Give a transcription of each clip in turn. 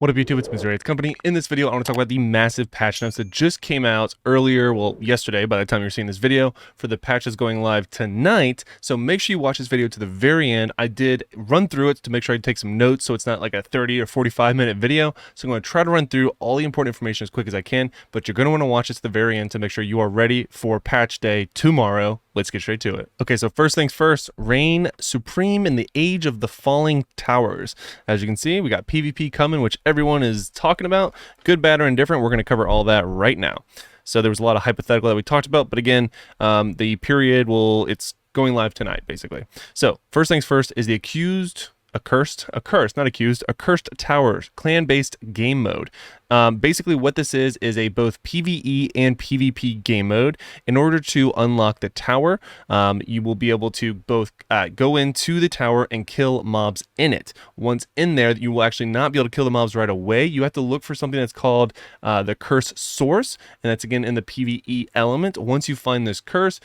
What up YouTube, it's Missouri, it's Company. In this video, I want to talk about the massive patch notes that just came out earlier, well, yesterday by the time you're seeing this video, for the patches going live tonight. So make sure you watch this video to the very end. I did run through it to make sure I take some notes so it's not like a 30 or 45 minute video. So I'm going to try to run through all the important information as quick as I can, but you're going to want to watch this to the very end to make sure you are ready for patch day tomorrow. Let's get straight to it. Okay, so first things first, reign supreme in the age of the falling towers. As you can see, we got PvP coming, which everyone is talking about. Good, bad, or indifferent. We're going to cover all that right now. So there was a lot of hypothetical that we talked about, but again, the period it's going live tonight, basically. So first things first is the accursed towers clan-based game mode. Basically what this is a both PvE and PvP game mode. In order to unlock the tower, you will be able to both go into the tower and kill mobs in it. Once in there, you will actually not be able to kill the mobs right away. You have to look for something that's called the curse source, and that's again in the PvE element. Once you find this curse,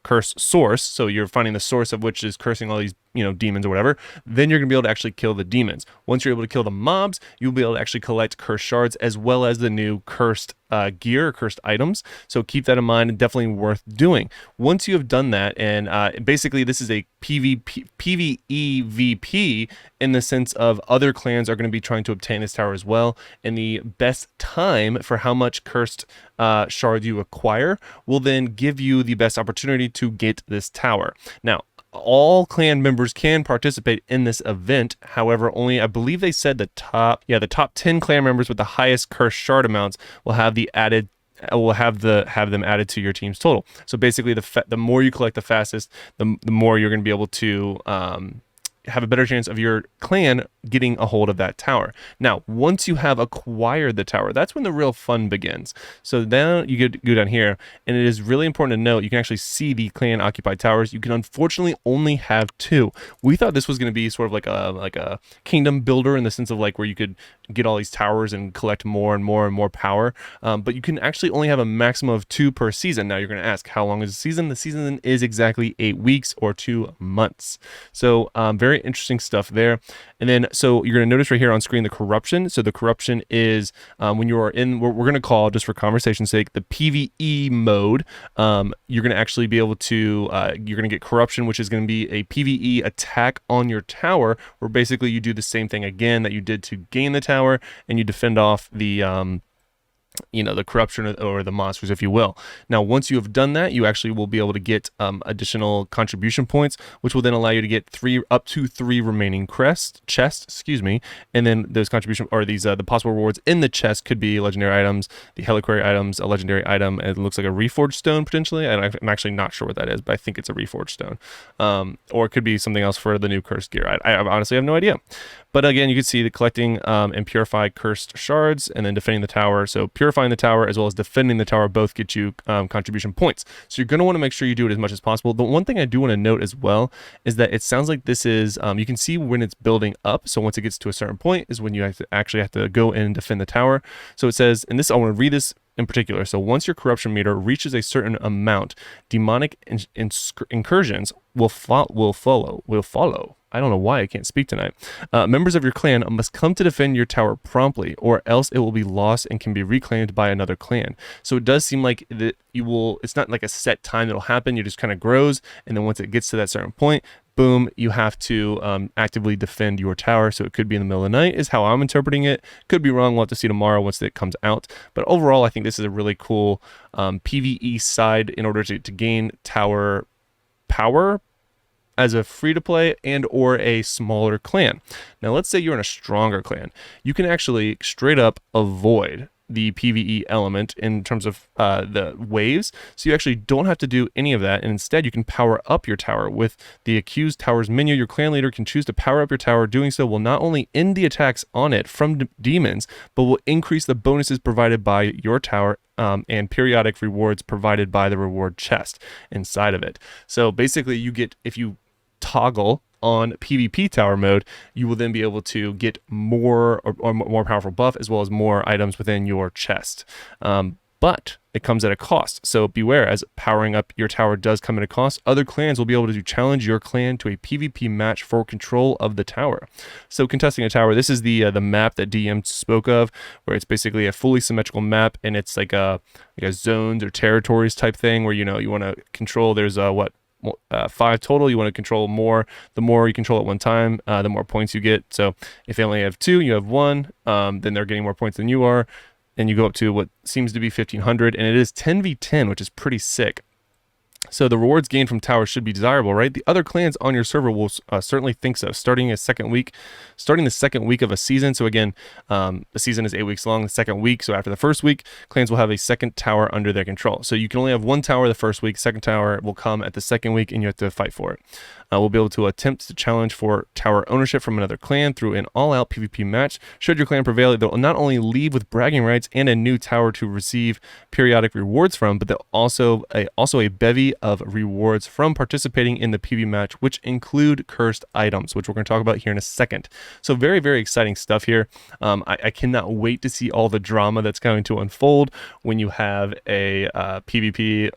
curse source, so you're finding the source of which is cursing all these demons or whatever, then you're gonna be able to actually kill the demons. Once you're able to kill the mobs, you'll be able to actually collect cursed shards as well as the new cursed gear or cursed items. So keep that in mind, and definitely worth doing. Once you have done that, and basically this is a PvE VP in the sense of other clans are going to be trying to obtain this tower as well, and the best time for how much cursed shards you acquire will then give you the best opportunity to get this tower. Now, all clan members can participate in this event. However, only I believe they said the top 10 clan members with the highest cursed shard amounts will have them added to your team's total. So basically, the more you collect the fastest, the more you're going to be able to have a better chance of your clan getting a hold of that tower. Now, once you have acquired the tower, that's when the real fun begins. So then you go down here, and it is really important to note, you can actually see the clan occupied towers. You can unfortunately only have 2. We thought this was going to be sort of like a kingdom builder in the sense of like where you could get all these towers and collect more and more and more power. But you can actually only have a maximum of 2 per season. Now you're going to ask, how long is the season? The season is exactly 8 weeks or 2 months. So very interesting stuff there. And then so you're going to notice right here on screen the corruption. So the corruption is when you are in what we're going to call, just for conversation's sake, the PvE mode. You're going to actually be able to you're going to get corruption, which is going to be a PvE attack on your tower, where basically you do the same thing again that you did to gain the tower, and you defend off the the corruption or the monsters, if you will. Now, once you have done that, you actually will be able to get additional contribution points, which will then allow you to get up to 3 remaining chests, and then those contribution or these the possible rewards in the chest could be legendary items, the reliquary items, a legendary item. It looks like a reforged stone potentially, and I'm actually not sure what that is, but I think it's a reforged stone, or it could be something else for the new cursed gear. I honestly have no idea. But again, you can see the collecting and purify cursed shards, and then defending the tower. So purifying the tower as well as defending the tower both get you contribution points. So you're going to want to make sure you do it as much as possible. The one thing I do want to note as well is that it sounds like this is, you can see when it's building up. So once it gets to a certain point is when you actually have to go in and defend the tower. So it says, and this, I want to read this in particular. So once your corruption meter reaches a certain amount, demonic incursions will follow. I don't know why I can't speak tonight. Members of your clan must come to defend your tower promptly, or else it will be lost and can be reclaimed by another clan. So it does seem like that it's not like a set time that'll happen. It just kind of grows, and then once it gets to that certain point, boom, you have to actively defend your tower. So it could be in the middle of the night is how I'm interpreting it. Could be wrong. We'll have to see tomorrow once it comes out. But overall, I think this is a really cool PvE side in order to gain tower power as a free-to-play and or a smaller clan. Now, let's say you're in a stronger clan. You can actually straight up avoid the PvE element in terms of the waves, so you actually don't have to do any of that, and instead you can power up your tower with the accused towers menu. Your clan leader can choose to power up your tower. Doing so will not only end the attacks on it from demons, but will increase the bonuses provided by your tower and periodic rewards provided by the reward chest inside of it. So basically you get, if you toggle on PvP tower mode, you will then be able to get more or more powerful buff as well as more items within your chest. but it comes at a cost. So beware, as powering up your tower does come at a cost. Other clans will be able to challenge your clan to a PvP match for control of the tower. So contesting a tower, this is the map that DM spoke of, where it's basically a fully symmetrical map, and it's like a zones or territories type thing, where you want to control. There's 5 total. You want to control more. The more you control at one time, the more points you get. So if they only have 2, you have 1, then they're getting more points than you are. And you go up to what seems to be 1,500, and it is 10v10, which is pretty sick. So the rewards gained from towers should be desirable, right? The other clans on your server will certainly think so. Starting the second week of a season. So again, the season is 8 weeks long. The second week, so after the first week, clans will have a second tower under their control. So you can only have 1 tower the first week. Second tower will come at the second week, and you have to fight for it. We'll be able to attempt to challenge for tower ownership from another clan through an all-out PvP match. Should your clan prevail, they'll not only leave with bragging rights and a new tower to receive periodic rewards from, but they'll also a bevy of rewards from participating in the PvP match, which include cursed items, which we're going to talk about here in a second. So very, very exciting stuff here. I cannot wait to see all the drama that's going to unfold when you have a PvP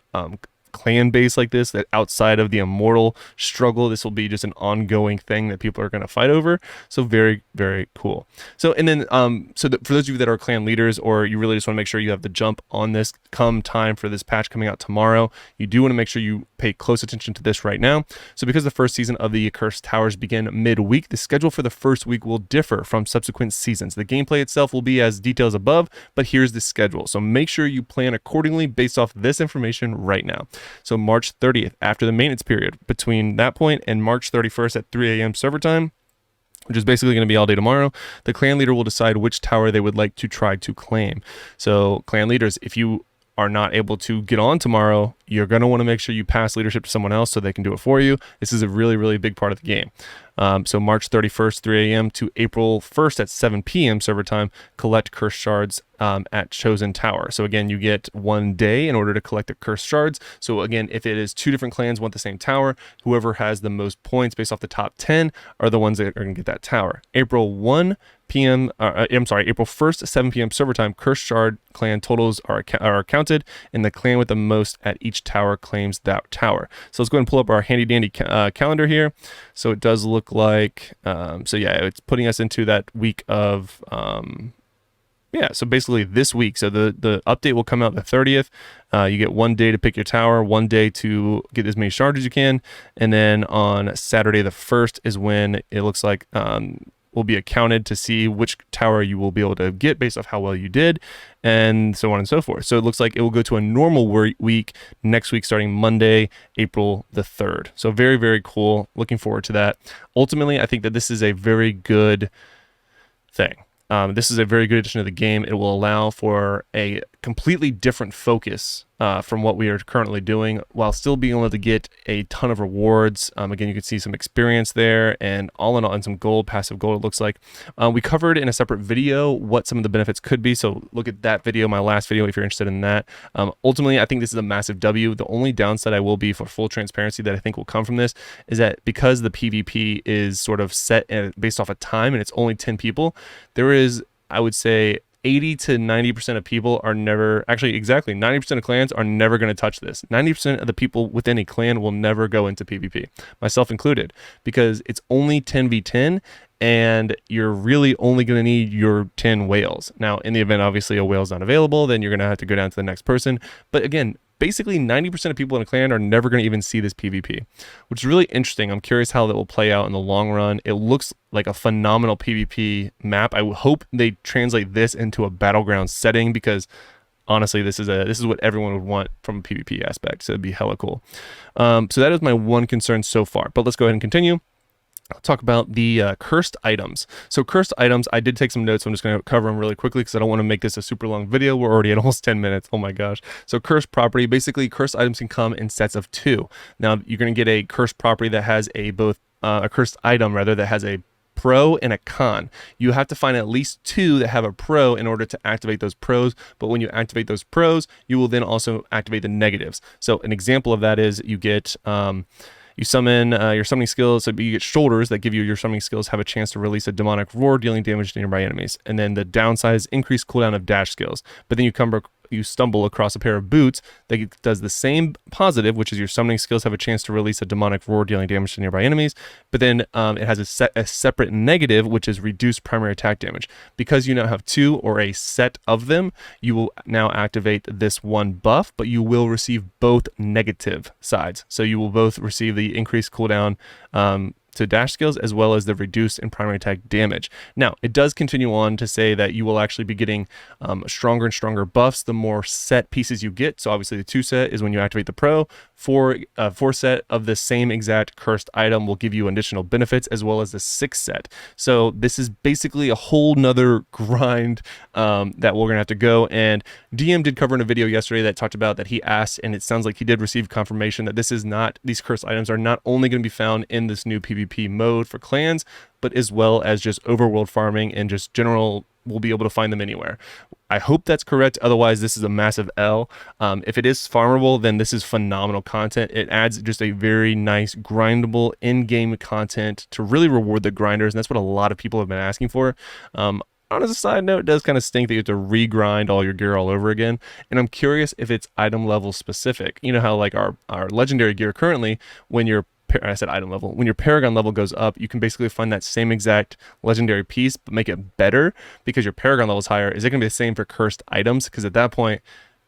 clan base like this, that outside of the Immortal struggle, this will be just an ongoing thing that people are going to fight over. So very, very cool. So, and then for those of you that are clan leaders, or you really just want to make sure you have the jump on this come time for this patch coming out tomorrow, you do want to make sure you pay close attention to this right now. So because the first season of the Accursed Towers begin midweek, the schedule for the first week will differ from subsequent seasons. The gameplay itself will be as details above, but here's the schedule. So make sure you plan accordingly based off this information right now. So March 30th, after the maintenance period, between that point and March 31st at 3 a.m. server time, which is basically going to be all day tomorrow, the clan leader will decide which tower they would like to try to claim. So clan leaders, if you are not able to get on tomorrow, you're going to want to make sure you pass leadership to someone else so they can do it for you. This is a really, really big part of the game. So March 31st, 3 a.m. to April 1st at 7 p.m. server time, collect cursed shards at chosen tower. So again, you get 1 day in order to collect the cursed shards. So again, if it is 2 different clans want the same tower, whoever has the most points based off the top 10 are the ones that are going to get that tower. April 1 p.m. April 1st, 7 p.m. server time, cursed shard clan totals are counted, and the clan with the most at each tower claims that tower. So let's go ahead and pull up our handy dandy calendar here. So it does look like, so yeah, it's putting us into that week of, so basically this week. So the update will come out the 30th. You get 1 day to pick your tower, 1 day to get as many shards as you can, and then on Saturday the 1st is when it looks like will be accounted to see which tower you will be able to get based off how well you did, and so on and so forth. So it looks like it will go to a normal week next week, starting Monday, April the 3rd. So very, very cool. Looking forward to that. Ultimately, I think that this is a very good thing. This is a very good addition to the game. It will allow for a completely different focus from what we are currently doing, while still being able to get a ton of rewards. Again, you can see some experience there, and all in all, and some gold, passive gold, it looks like. We covered in a separate video what some of the benefits could be, so look at that video, my last video, if you're interested in that. Ultimately, I think this is a massive W. The only downside I will be, for full transparency, that I think will come from this is that because the PvP is sort of set based off of time, and it's only 10 people, there is, I would say, 80 to 90% of people are never, actually exactly 90% of clans are never going to touch this. 90% of the people within a clan will never go into PvP, myself included, because it's only 10v10, and you're really only going to need your 10 whales. Now, in the event, obviously, a whale's not available, then you're going to have to go down to the next person. But again, basically 90% of people in a clan are never going to even see this PvP, which is really interesting. I'm curious how that will play out in the long run. It looks like a phenomenal PvP map. I hope they translate this into a battleground setting, because honestly, this is what everyone would want from a PvP aspect. So it'd be hella cool. So that is my one concern so far. But let's go ahead and continue. I'll talk about the cursed items. So cursed items, I did take some notes. So I'm just going to cover them really quickly because I don't want to make this a super long video. We're already at almost 10 minutes. Oh my gosh. So cursed property, basically cursed items can come in sets of 2. Now you're going to get a cursed property that has a cursed item rather that has a pro and a con. You have to find at least 2 that have a pro in order to activate those pros, but when you activate those pros, you will then also activate the negatives. So an example of that is you get you summon your summoning skills, so you get shoulders that give you your summoning skills have a chance to release a demonic roar, dealing damage to nearby enemies. And then the downside is increased cooldown of dash skills. But then you come you stumble across a pair of boots that does the same positive, which is your summoning skills have a chance to release a demonic roar dealing damage to nearby enemies, but then it has a separate negative, which is reduced primary attack damage. Because you now have 2 or a set of them, you will now activate this one buff, but you will receive both negative sides. So you will both receive the increased cooldown to dash skills as well as the reduced and primary attack damage. Now, it does continue on to say that you will actually be getting stronger and stronger buffs the more set pieces you get. So obviously the 2 set is when you activate the pro. 4 set of the same exact cursed item will give you additional benefits, as well as the 6 set. So this is basically a whole nother grind that we're gonna have to go. And DM did cover in a video yesterday that talked about that he asked, and it sounds like he did receive confirmation that these cursed items are not only going to be found in this new PvP mode for clans, but as well as just overworld farming and just general, we'll be able to find them anywhere. I hope that's correct. Otherwise, this is a massive L. If it is farmable, then this is phenomenal content. It adds just a very nice grindable in-game content to really reward the grinders, and that's what a lot of people have been asking for. On as a side note, it does kind of stink that you have to re-grind all your gear all over again. And I'm curious if it's item level specific. You know how like our legendary gear currently, when your I said item level, when your Paragon level goes up, you can basically find that same exact legendary piece, but make it better because your Paragon level is higher. Is it going to be the same for cursed items? Because at that point,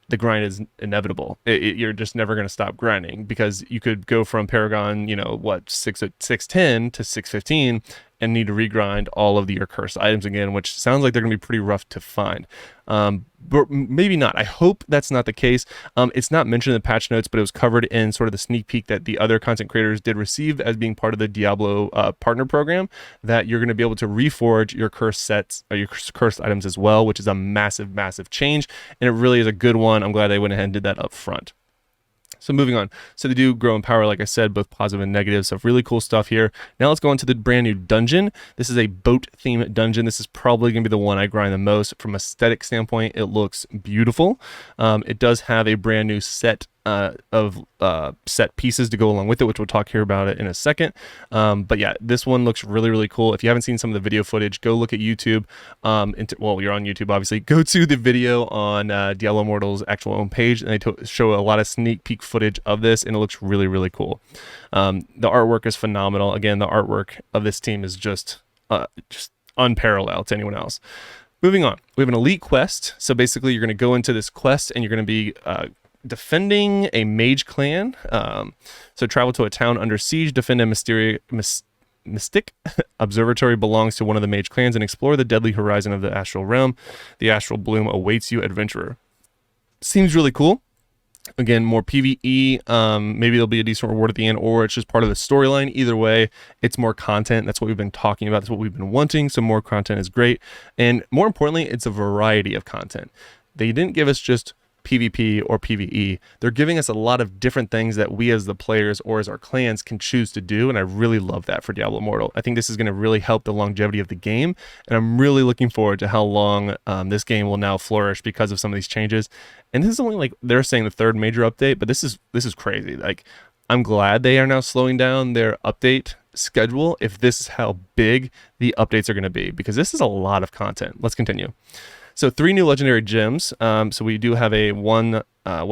the grind is inevitable. You're just never going to stop grinding, because you could go from Paragon, 610 to 615 and need to regrind all of your cursed items again, which sounds like they're going to be pretty rough to find. But maybe not. I hope that's not the case. It's not mentioned in the patch notes, but it was covered in sort of the sneak peek that the other content creators did receive as being part of the Diablo partner program, that you're going to be able to reforge your cursed sets or your cursed items as well, which is a massive, massive change. And it really is a good one. I'm glad they went ahead and did that up front. So moving on. So they do grow in power, like I said, both positive and negative. So really cool stuff here. Now let's go into the brand new dungeon. This is a boat themed dungeon. This is probably going to be the one I grind the most. From aesthetic standpoint, it looks beautiful. It does have a brand new set of set pieces to go along with it, which we'll talk here about it in a second. But yeah, this one looks really, really cool. If you haven't seen some of the video footage, go look at YouTube. Well, you're on YouTube, obviously. Go to the video on Diablo Immortal's actual own page, and they show a lot of sneak peek footage of this, and it looks really, really cool. The artwork is phenomenal. Again, the artwork of this team is just unparalleled to anyone else. Moving on, we have an elite quest. So basically, you're going to go into this quest, and you're going to be defending a mage clan. So travel to a town under siege, defend a mystic observatory belongs to one of the mage clans, and explore the deadly horizon of the astral realm. The astral bloom awaits you, adventurer. Seems really cool. Again, more PvE. Maybe there'll be a decent reward at the end, or it's just part of the storyline. Either way, it's more content. That's what we've been talking about. That's what we've been wanting. So more content is great. And more importantly, it's a variety of content. They didn't give us just PvP or PvE. They're giving us a lot of different things that we as the players or as our clans can choose to do, and I really love that for Diablo Immortal. I think this is going to really help the longevity of the game, and I'm really looking forward to how long this game will now flourish because of some of these changes. And this is only, like, they're saying the third major update, but this is crazy. Like, I'm glad they are now slowing down their update schedule if this is how big the updates are going to be, because this is a lot of content. Let's continue. So 3 new legendary gems. So we do have a 1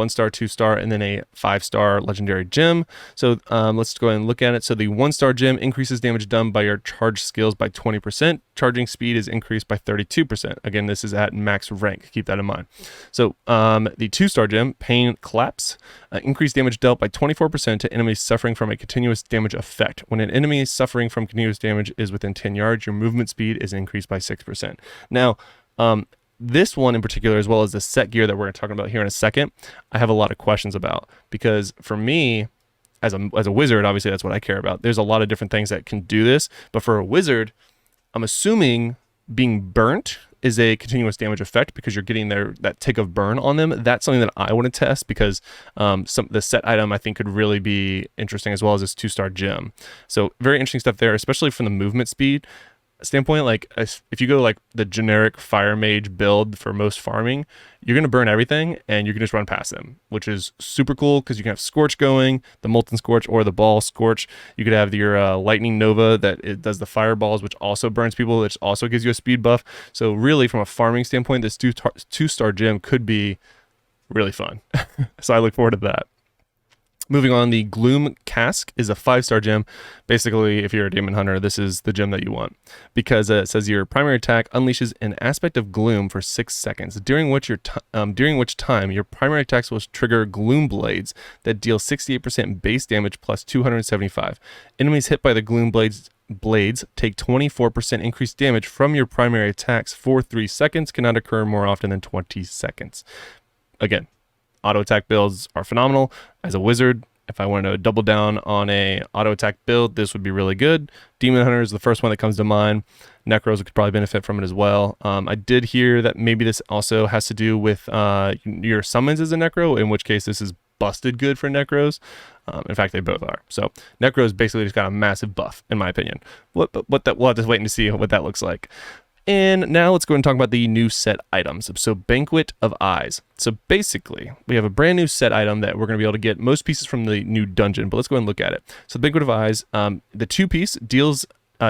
star, 2 star, and then a 5-star legendary gem. So let's go ahead and look at it. So the 1-star gem increases damage done by your charge skills by 20%. Charging speed is increased by 32%. Again, this is at max rank. Keep that in mind. So the 2-star gem, Pain Collapse, increased damage dealt by 24% to enemies suffering from a continuous damage effect. When an enemy suffering from continuous damage is within 10 yards, your movement speed is increased by 6%. Now, this one in particular, as well as the set gear that we're going to talk about here in a second, I have a lot of questions about, because for me, as a wizard, obviously that's what I care about. There's a lot of different things that can do this, but for a wizard, I'm assuming being burnt is a continuous damage effect because you're getting that tick of burn on them. That's something that I want to test, because the set item I think could really be interesting, as well as this 2-star gem. So very interesting stuff there, especially from the movement speed standpoint. Like, if you go like the generic fire mage build for most farming, you're going to burn everything and you can just run past them, which is super cool, because you can have Scorch going, the Molten Scorch or the Ball Scorch. You could have your Lightning Nova that it does the fireballs, which also burns people, which also gives you a speed buff. So really, from a farming standpoint, this 2-star gem could be really fun. So I look forward to that. Moving on, the Gloom Cask is a 5-star gem. Basically, if you're a demon hunter, this is the gem that you want, because it says your primary attack unleashes an aspect of gloom for 6 seconds, during which time your primary attacks will trigger gloom blades that deal 68% base damage plus 275. Enemies hit by the gloom blades take 24% increased damage from your primary attacks for 3 seconds. Cannot occur more often than 20 seconds. Again, auto attack builds are phenomenal. As a wizard, if I wanted to double down on a auto attack build, this would be really good. Demon Hunter is the first one that comes to mind. Necros could probably benefit from it as well. I did hear that maybe this also has to do with your summons as a Necro, in which case this is busted good for Necros. In fact, they both are. So Necros basically just got a massive buff, in my opinion. We'll have to wait and see what that looks like. And now let's go and talk about the new set items. So Banquet of Eyes. So basically, we have a brand new set item that we're going to be able to get most pieces from the new dungeon, but let's go ahead and look at it. So the Banquet of Eyes, the 2-piece deals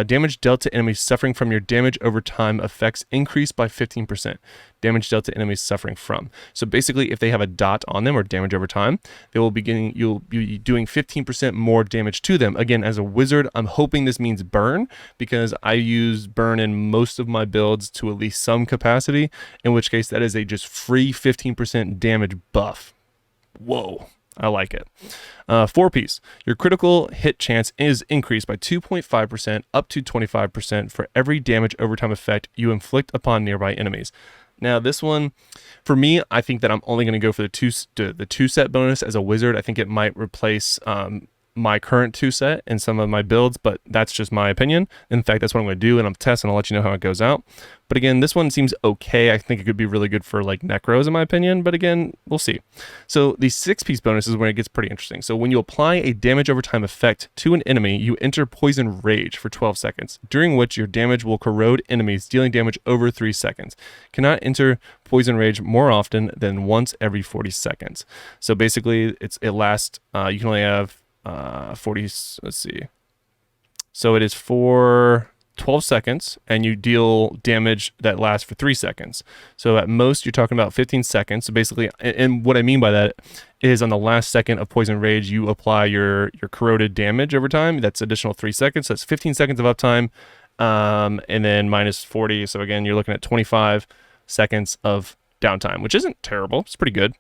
damage dealt to enemies suffering from your damage over time effects increased by 15%. Damage dealt to enemies suffering from. So basically, if they have a dot on them or damage over time, you'll be doing 15% more damage to them. Again, as a wizard, I'm hoping this means burn, because I use burn in most of my builds to at least some capacity, in which case that is a just free 15% damage buff. Whoa. I like it. 4-piece. Your critical hit chance is increased by 2.5% up to 25% for every damage overtime effect you inflict upon nearby enemies. Now, this one, for me, I think that I'm only going to go for the 2-set bonus as a wizard. I think it might replace my current 2-set in some of my builds, but that's just my opinion. In fact, that's what I'm going to do, and I'm testing. I'll let you know how it goes out. But again, this one seems okay. I think it could be really good for like Necros, in my opinion, but again, we'll see. So the 6-piece bonus is where it gets pretty interesting. So when you apply a damage over time effect to an enemy, you enter Poison Rage for 12 seconds, during which your damage will corrode enemies, dealing damage over 3 seconds. Cannot enter Poison Rage more often than once every 40 seconds. So basically, it lasts, you can only have 40, let's see. So it is for 12 seconds, and you deal damage that lasts for 3 seconds. So at most, you're talking about 15 seconds. So basically, and what I mean by that is on the last second of Poison Rage, you apply your corroded damage over time. That's additional 3 seconds. So that's 15 seconds of uptime, and then minus 40. So again, you're looking at 25 seconds of downtime, which isn't terrible. It's pretty good.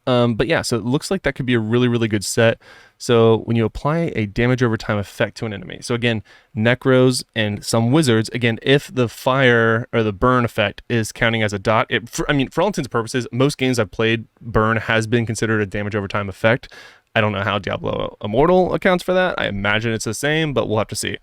But yeah, so it looks like that could be a really, really good set. So when you apply a damage over time effect to an enemy, so again, Necros and some wizards, again, if the fire or the burn effect is counting as a dot, for all intents and purposes, most games I've played, burn has been considered a damage over time effect. I don't know how Diablo Immortal accounts for that. I imagine it's the same, but we'll have to see.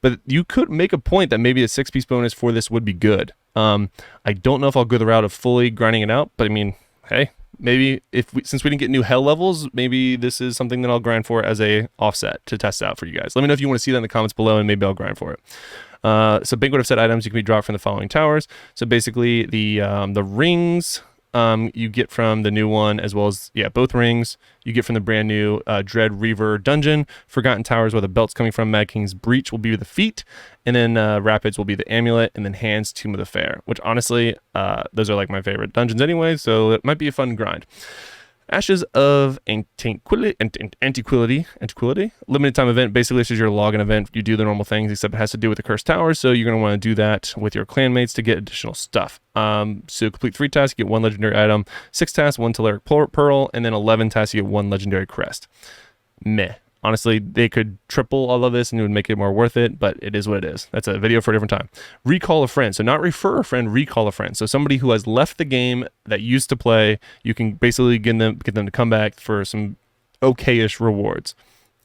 But you could make a point that maybe a 6-piece bonus for this would be good. I don't know if I'll go the route of fully grinding it out, but I mean, hey, maybe since we didn't get new hell levels, maybe this is something that I'll grind for as a offset to test out for you guys. Let me know if you want to see that in the comments below, and maybe I'll grind for it. So Banquet of Set items, you can be dropped from the following towers. So basically the rings you get from the new one, as well as, both rings you get from the brand new Dread Reaver dungeon. Forgotten Towers, where the belt's coming from. Mad King's Breach will be the feet, and then Rapids will be the amulet, and then Hands, Tomb of the Fair, which honestly, those are like my favorite dungeons anyway, so it might be a fun grind. Ashes of Antiquity, limited time event. Basically, this is your login event. You do the normal things, except it has to do with the Cursed Tower, so you're going to want to do that with your clanmates to get additional stuff. So complete 3 tasks, you get 1 legendary item, 6 tasks, 1 Telluric Pearl, and then 11 tasks, you get 1 legendary crest. Meh. Honestly, they could triple all of this and it would make it more worth it, but it is what it is. That's a video for a different time. Recall a friend. So not refer a friend, recall a friend. So somebody who has left the game that used to play, you can basically get them to come back for some okay-ish rewards.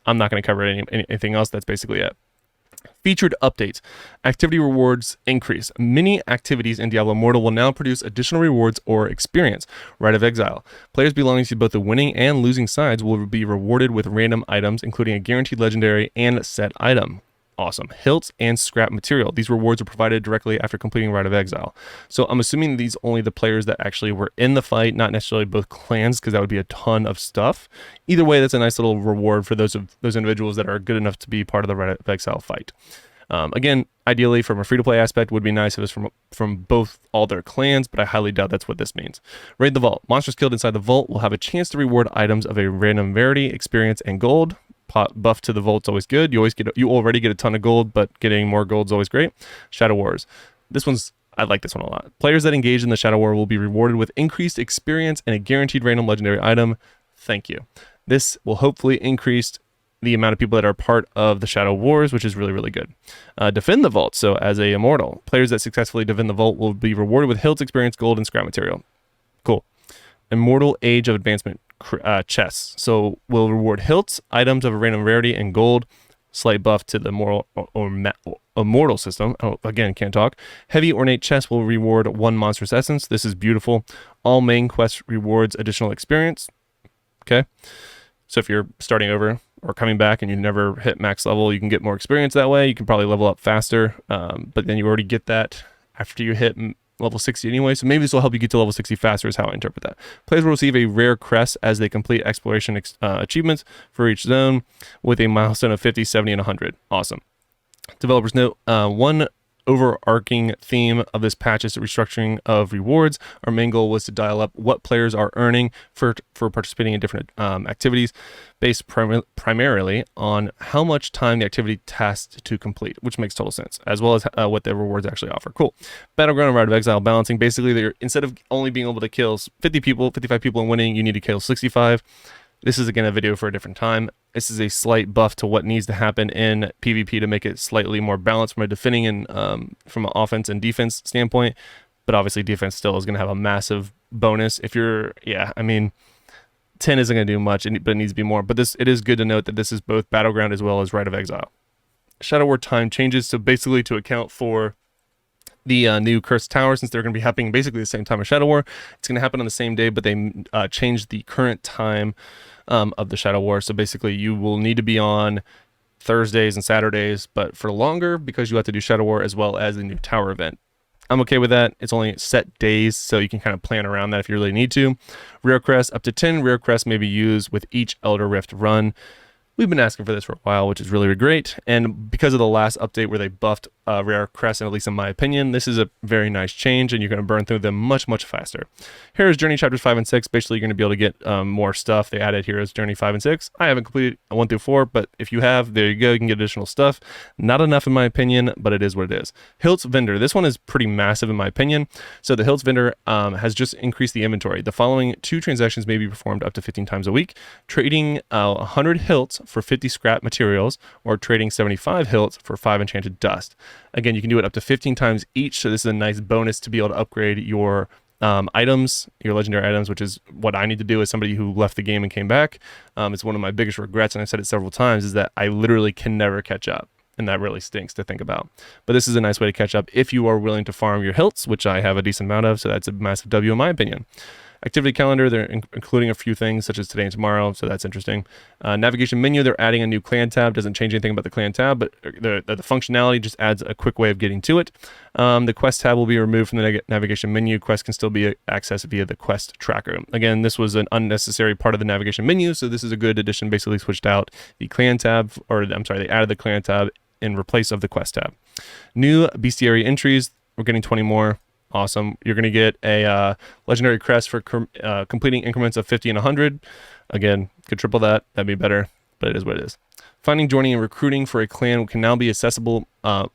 I'm not going to cover anything else. That's basically it. Featured updates. Activity rewards increase. Many activities in Diablo Immortal will now produce additional rewards or experience. Rite of Exile. Players belonging to both the winning and losing sides will be rewarded with random items, including a guaranteed legendary and set item. Awesome. Hilts and scrap material. These rewards are provided directly after completing Rite of Exile. So I'm assuming these only the players that actually were in the fight, not necessarily both clans, because that would be a ton of stuff. Either way, that's a nice little reward for those individuals that are good enough to be part of the Rite of Exile fight. Again, ideally from a free-to-play aspect would be nice if it was from both all their clans, but I highly doubt that's what this means. Raid the vault. Monsters killed inside the vault will have a chance to reward items of a random rarity, experience, and gold. Buff to the vault's always good. You already get a ton of gold, but getting more gold is always great. Shadow Wars. I like this one a lot. Players that engage in the Shadow War will be rewarded with increased experience and a guaranteed random legendary item. Thank you. This will hopefully increase the amount of people that are part of the Shadow Wars, which is really, really good. Defend the vault. So as a immortal, players that successfully defend the vault will be rewarded with hilts, experience, gold, and scrap material. Cool. Immortal Age of Advancement chests. So we'll reward hilts, items of a random rarity, and gold. Slight buff to the immortal system. Oh, again, can't talk. Heavy ornate chests will reward 1 monstrous essence. This is beautiful. All main quests rewards additional experience. Okay. So if you're starting over or coming back and you never hit max level, you can get more experience that way. You can probably level up faster, but then you already get that after you hit level 60 anyway. So maybe this will help you get to level 60 faster is how I interpret that. Players will receive a rare crest as they complete exploration achievements for each zone with a milestone of 50, 70, and 100. Awesome. Developers note, one overarching theme of this patch is the restructuring of rewards. Our main goal was to dial up what players are earning for participating in different activities based primarily on how much time the activity tasked to complete, which makes total sense, as well as what the rewards actually offer. Cool. Battleground and Rite of Exile balancing. Basically, instead of only being able to kill 50 people, 55 people and winning, you need to kill 65. This is, again, a video for a different time. This is a slight buff to what needs to happen in PvP to make it slightly more balanced from a defending and from an offense and defense standpoint. But obviously, defense still is going to have a massive bonus. If you're, 10 isn't going to do much, but it needs to be more. But it is good to note that this is both Battleground as well as Rite of Exile. Shadow War time changes, so basically to account for the new Cursed Tower, since they're going to be happening basically the same time as Shadow War. It's going to happen on the same day, but they changed the current time of the Shadow War. So basically you will need to be on Thursdays and Saturdays, but for longer because you have to do Shadow War as well as the new tower event. I'm okay with that. It's only set days, so you can kind of plan around that if you really need to. Rare Crest, up to 10 Rare Crests may be used with each Elder Rift run. We've been asking for this for a while, which is really, really great. And because of the last update where they buffed Rare Crest, and at least in my opinion, this is a very nice change, and you're going to burn through them much, much faster. Here is Journey Chapters 5 and 6. Basically, you're going to be able to get more stuff. They added here is Journey 5 and 6. I haven't completed 1 through 4, but if you have, there you go. You can get additional stuff. Not enough in my opinion, but it is what it is. Hilt's Vendor. This one is pretty massive in my opinion. So the Hilt's Vendor has just increased the inventory. The following 2 transactions may be performed up to 15 times a week. Trading 100 Hilts for 50 scrap materials, or trading 75 Hilts for 5 enchanted dust. Again, you can do it up to 15 times each, so this is a nice bonus to be able to upgrade your items, your legendary items, which is what I need to do as somebody who left the game and came back. It's one of my biggest regrets, and I said it several times, is that I literally can never catch up, and that really stinks to think about. But this is a nice way to catch up if you are willing to farm your hilts, which I have a decent amount of, so that's a massive W in my opinion. Activity calendar, they're including a few things such as today and tomorrow, so that's interesting. Navigation menu, they're adding a new clan tab. Doesn't change anything about the clan tab, but the functionality just adds a quick way of getting to it. The quest tab will be removed from the navigation menu. Quests can still be accessed via the quest tracker. Again, this was an unnecessary part of the navigation menu, so this is a good addition. Basically switched out the clan tab, they added the clan tab in place of the quest tab. New bestiary entries, we're getting 20 more. Awesome. You're going to get a legendary crest for completing increments of 50 and 100. Again, could triple that. That'd be better, but it is what it is. Finding, joining, and recruiting for a clan can now be accessible,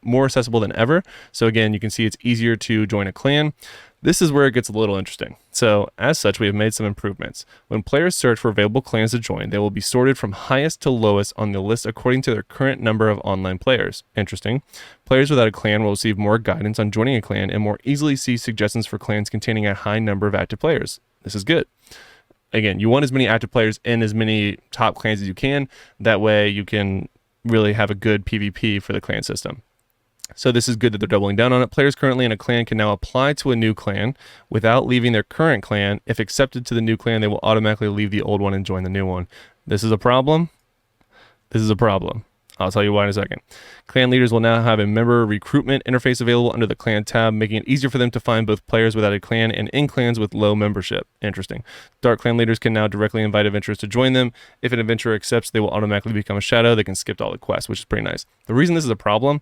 more accessible than ever. So again, you can see it's easier to join a clan. This is where it gets a little interesting. So as such, we have made some improvements. When players search for available clans to join, they will be sorted from highest to lowest on the list according to their current number of online players. Interesting. Players without a clan will receive more guidance on joining a clan and more easily see suggestions for clans containing a high number of active players. This is good. Again, you want as many active players in as many top clans as you can. That way you can really have a good PvP for the clan system. So this is good that they're doubling down on it. Players currently in a clan can now apply to a new clan without leaving their current clan. If accepted to the new clan, they will automatically leave the old one and join the new one. This is a problem. This is a problem. I'll tell you why in a second. Clan leaders will now have a member recruitment interface available under the clan tab, making it easier for them to find both players without a clan and in clans with low membership. Interesting. Dark clan leaders can now directly invite adventurers to join them. If an adventurer accepts, they will automatically become a shadow. They can skip all the quests, which is pretty nice. The reason this is a problem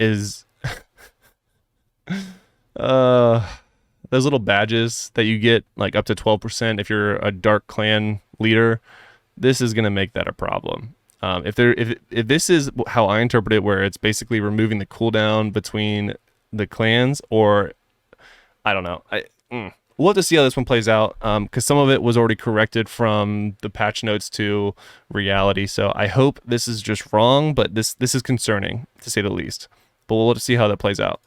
is uh those little badges that you get like up to 12% if you're a dark clan leader. This is going to make that a problem. If this is how I interpret it, where it's basically removing the cooldown between the clans, or I don't know. We'll have to see how this one plays out, because some of it was already corrected from the patch notes to reality. So I hope this is just wrong, but this is concerning to say the least. But we'll have to see how that plays out.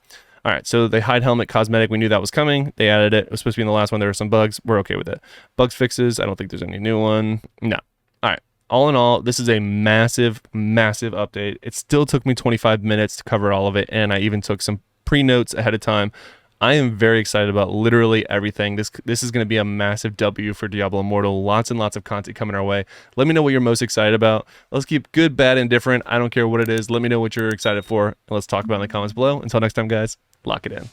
All right, so the hide helmet cosmetic, we knew that was coming. They added it. It was supposed to be in the last one. There were some bugs. We're okay with it. Bugs fixes. I don't think there's any new one. No. All right. All in all, this is a massive, massive update. It still took me 25 minutes to cover all of it, and I even took some pre-notes ahead of time. I am very excited about literally everything. This is going to be a massive W for Diablo Immortal. Lots and lots of content coming our way. Let me know what you're most excited about. Let's keep good, bad, and different. I don't care what it is. Let me know what you're excited for, and let's talk about it in the comments below. Until next time, guys, lock it in.